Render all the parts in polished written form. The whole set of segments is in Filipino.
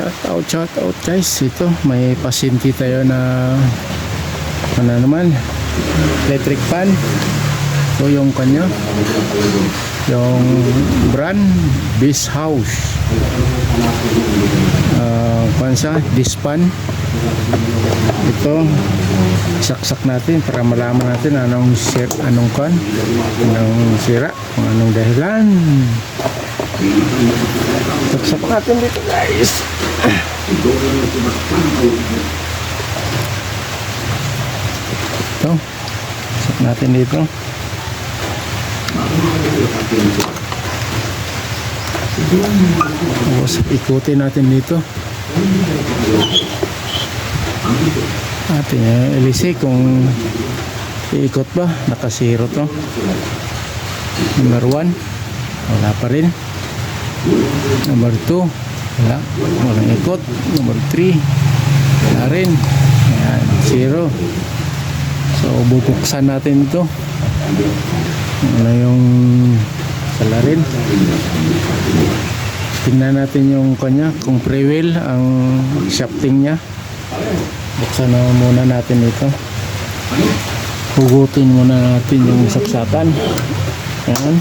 Shout out guys. Ito may pasyente tayo na ano naman, electric fan. So yung kanya, yung brand Beast House, kansa Dispan. Ito saksak natin para malaman natin anong sira, kung anong dahilan. Saksak natin dito guys. Ito saksak natin dito. Tapos ikutin natin dito. Atin ilisi kung iikot ba. Nakasiro to. Number 1 wala pa rin. Number 2 wala, walang ikot. Number 3 wala rin. Ayan, 0. So bubuksan natin ito. Ano yung salarin. Tingnan natin yung kanya, kung pre-wheel ang shafting nya. Buksan na muna natin ito. Hugutin muna natin yung saksakan. Ayan.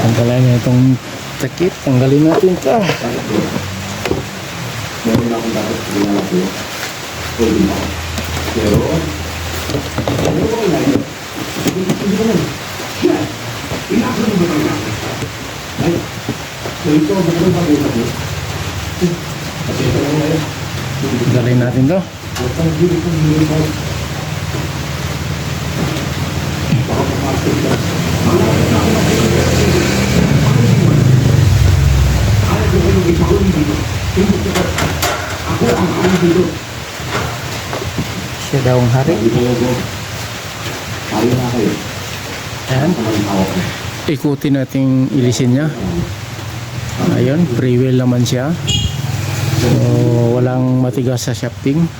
Tanggalin na itong takip. Tanggalin natin ito. Tanggalin natin ito. Siya daw ang hari. Ayan. Ikutin natin ilisin niya. Ayun, pre-wheel naman siya. So, walang matigas sa shafting.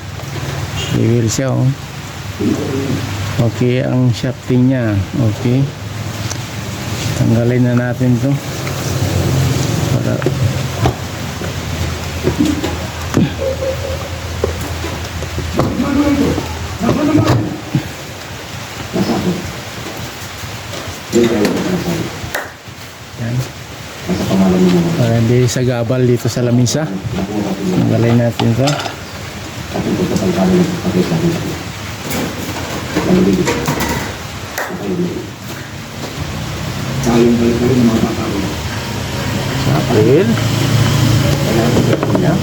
Pre-wheel siya, oh. Okay, ang shafting niya. Okay. Tanggalin na natin to. Para yan. Para hindi sagabal dito sa lamisa. Tanggalin natin ito. Sapil. Yan.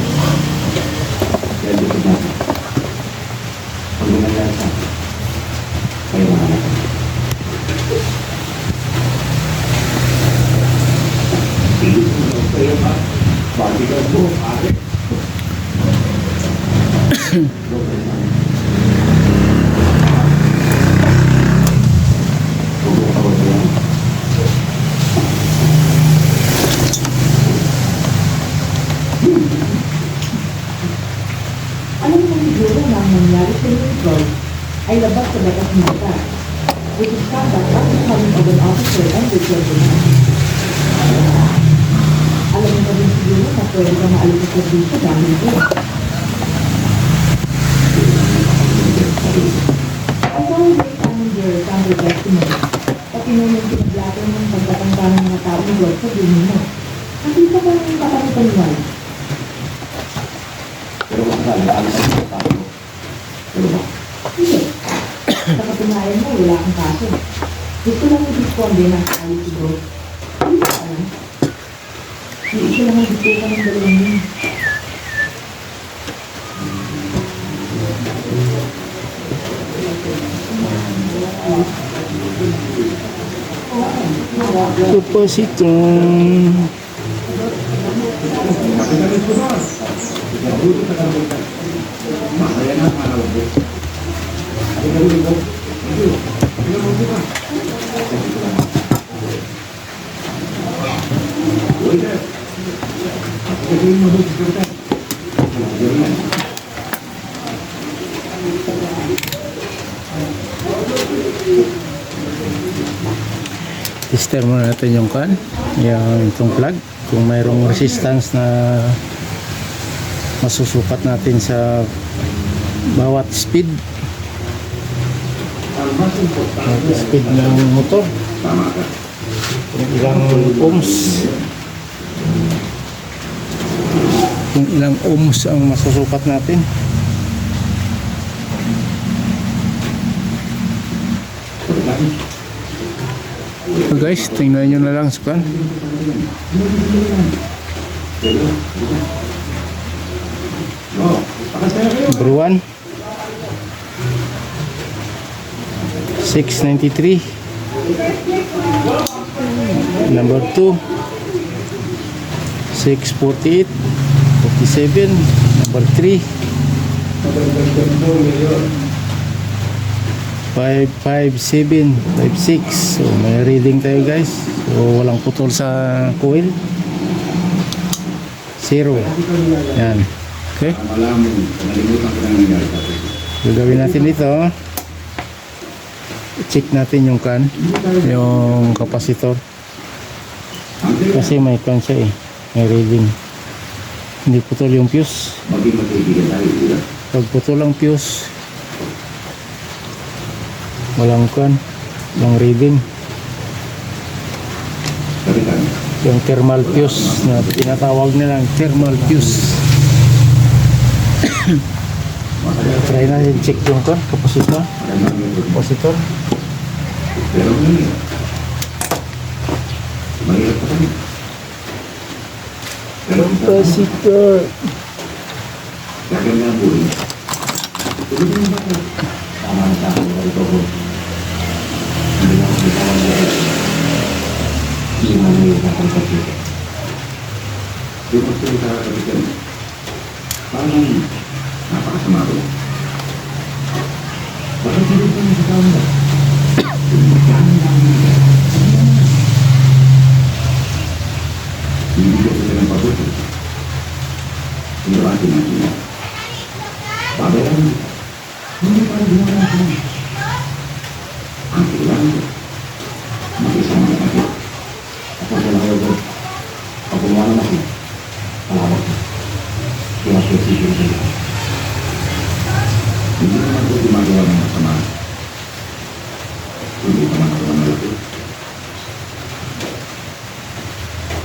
Alam mo siguro na ang nangyari sa Lloyd ay labas sa batas ng batas, which is conduct at becoming of an officer and deployment. Alam mo na rin siguro na pwede ka maalikot dito dahil ito. Ang mga manager sa ang testimony, pati mo yung pinaglatan ng pagkatanda ng mga taong Lloyd sa dulo mo. Nakita ko ng kapanipan. Pero makakalagaan sa mga tao. Pero ba? Hindi. Sa katunayan mo, wala kang kaso. Gusto lang i-disponde ng ayos siguro. Hindi ka alam. Hindi isa lang ang gusto ka ng dalawang yun. Ito po sitong tester muna natin yung kan, yung itong plug. kung mayroong resistance na masusukat natin sa bawat speed speed ng motor, kung ilang ohms ang masusukat natin. So guys, tingnan nyo na lang sa kan. Number 1 693. Number 2 648 47. Number 3 557 56. So may reading tayo guys. So walang putol sa coil. 0. Yan. Okay. Gagawin natin dito. Check natin yung kan, yung kapasitor. Kasi may kan siya eh. May reading. Hindi putol yung fuse. Pag putol ang fuse, walang kan, walang reading. Yung thermal fuse na tinatawag nilang thermal fuse. Try natin check yung kan, kapasitor. Kapasitor. Kapasitor.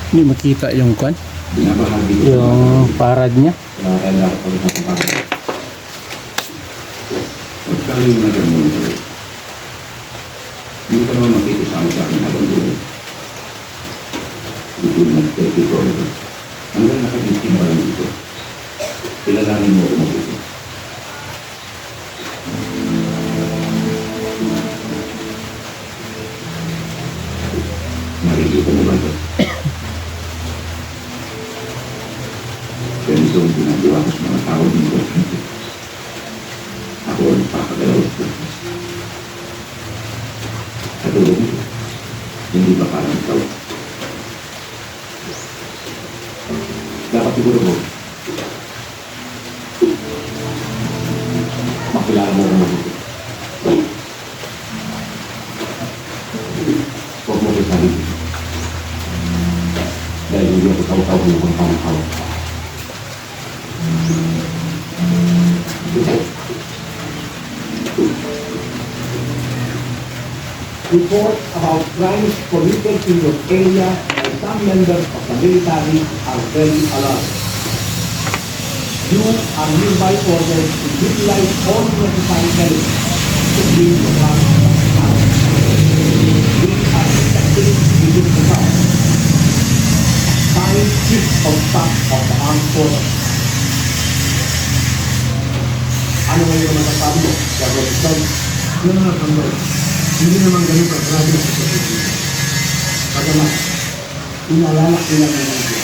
Hindi makita yung kan, yung parad niya. Hindi ka naman makikisama sa akin habang doon. Hindi mo nag-take ito. Hanggang nakabiskin pa lang ito. Kilalanin mo ako mabuti. Nakikita mo ba ito? Ganito ang ginagawa ko sa mga tao dito. Ako ang pakagalaw ito. Katulong ito. Hindi ba parang ikaw? Dapat siguro mo. Makilala mo ang mabuti. Huwag mo kasabi. Dahil hindi ako tao-tao ng mga pangakaw. Reports about crimes committed in your area by some members of the military are very alarming. You are hereby ordered to utilize all necessary help to bring the crimes down. We are protecting within the town. Signed Chief of Staff of the Armed Forces. Ano ngayon ang masasabi mo? Yung mga kambal, hindi naman ganito ang grabe na sitwasyon. Pagkamas, inalala ilang ng mga.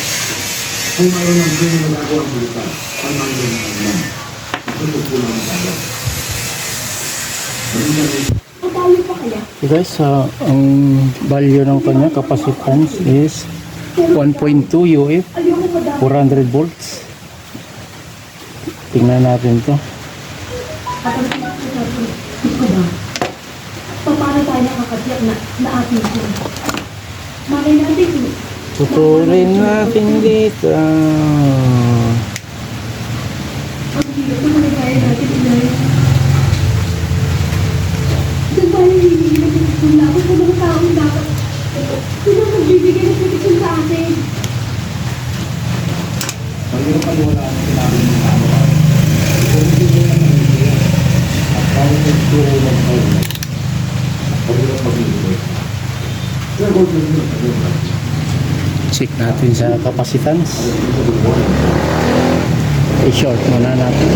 Kung mayroon ng ganyan na nagawa ang militar, ang mga ganyan ang lang. Itutok po lang ang tagaw. Paano pa kaya? So guys, ang value ng kanya capacitance is 1.2 UF, 400 volts. Tingnan natin to. Ito ba? Paano tayo nakakatiyak na ating siya? Malay natin, Putulin natin dito. Ang hirap naman na kaya natin, inay. Saan tayo hihingin ng proteksyon dapat sa mga taong dapat? Sino ang magbibigay ng proteksyon sa atin? Pag yung wala na sinabi ng tama ka, kung hindi mo naman ibigay, at parang nagturo ng tao, pag yung magbibigay. Pero kung hindi mo magbibigay, Check natin sa capacitance. I-short muna natin.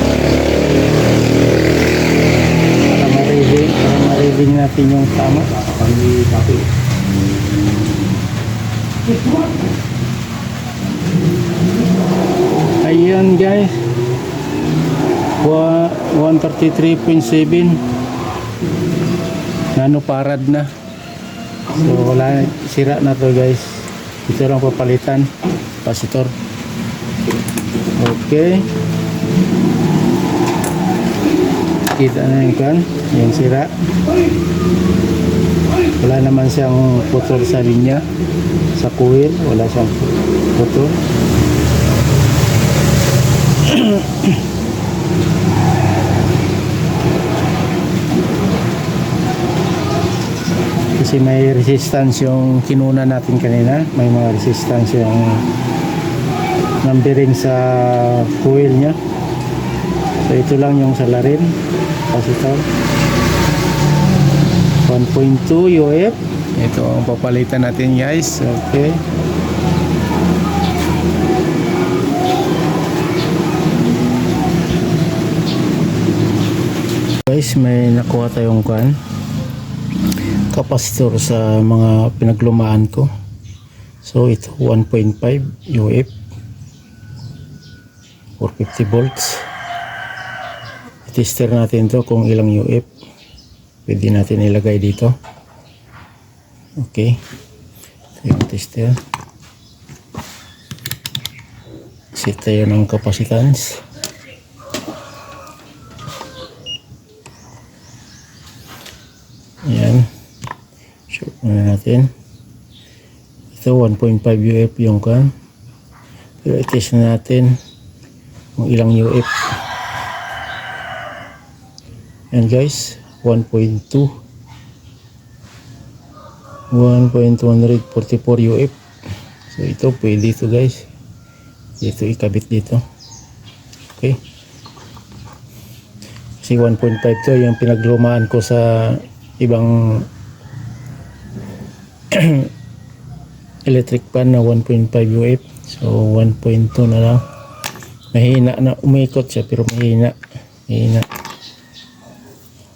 Para ma-reading natin yung tama. kapag kape. Ayan guys. 133.7 nanofarad na. So wala, sira na to guys. Ito lang papalitan capacitor. Okay, kita na yung kan, yung sira. Wala naman siyang putol sa linya, sa coil wala siyang putol. Kasi may resistance yung kinuna natin kanina, may mga resistance yung numbering sa coil nya. So ito lang yung salarin capacitor 1.2 UF. Ito ang papalitan natin guys. Okay, guys, may nakuha tayong kan kapasitor sa mga pinaglumaan ko. So ito 1.5 UF 450 volts. I-tester natin to kung ilang UF pwede natin ilagay dito. Okay, ito yung tester. Set tayo ng capacitance. Ayan, short muna natin. Ito 1.5 UF yung kan, pero i-test na natin kung ilang UF. Ayan guys, 1.2 1.244 UF. So ito pwede ito guys, ito ikabit dito. Okay, kasi 1.5 to yung pinaglumaan ko sa ibang electric pan na 1.5 UF. So 1.2 na lang. Mahina na, umikot siya pero mahina.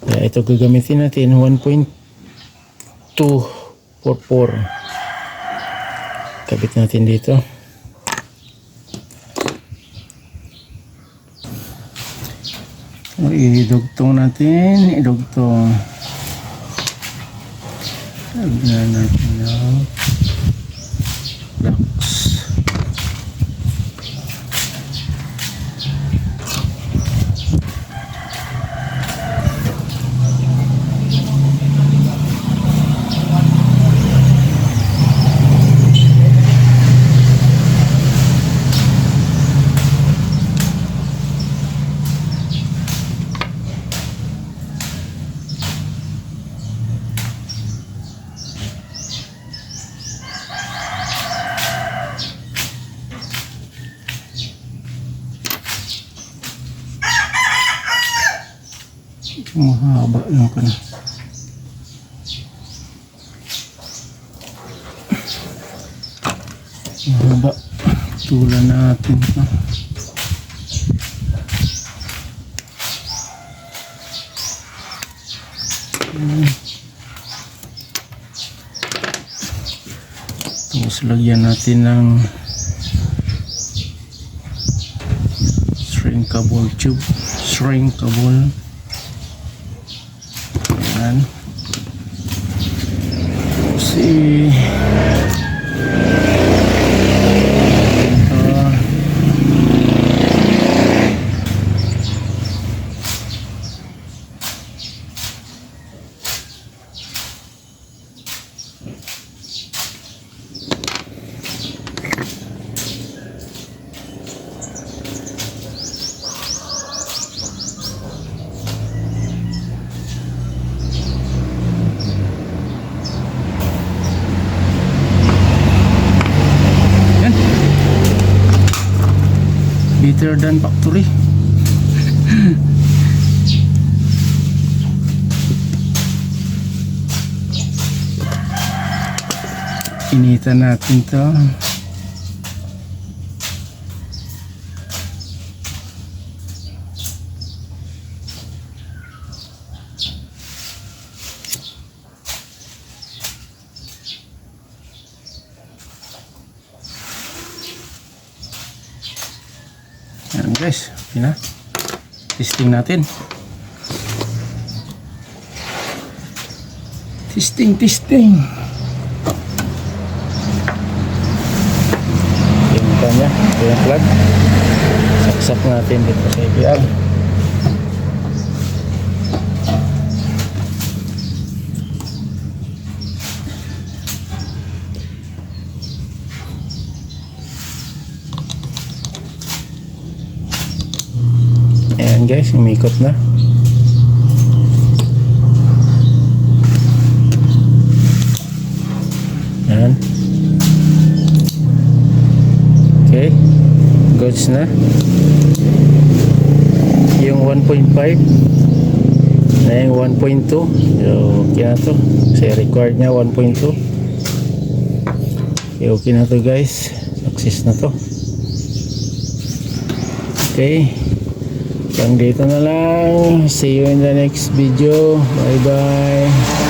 Kaya ito gagamitin natin 1.244. Kabit natin dito. So, idugtong natin, lagyan natin ng flux. Mahaba lang ka na. Mahaba. Tulan natin ito. Tapos lagyan natin ng shrinkable tube. Shrinkable. Ayan. Si Better than factory. Initan natin to. Yan guys, okay na. Testing natin. Testing. Yung kanya, yung plug. Saksak natin dito sa ABR. Ayan guys, umikot na. Ayan. Okay, goods na. Yung 1.5 na yung 1.2, so okay na to. Kasi required niya 1.2. Okay na to guys, success na to. Okay, hanggang dito na lang. See you in the next video. Bye bye.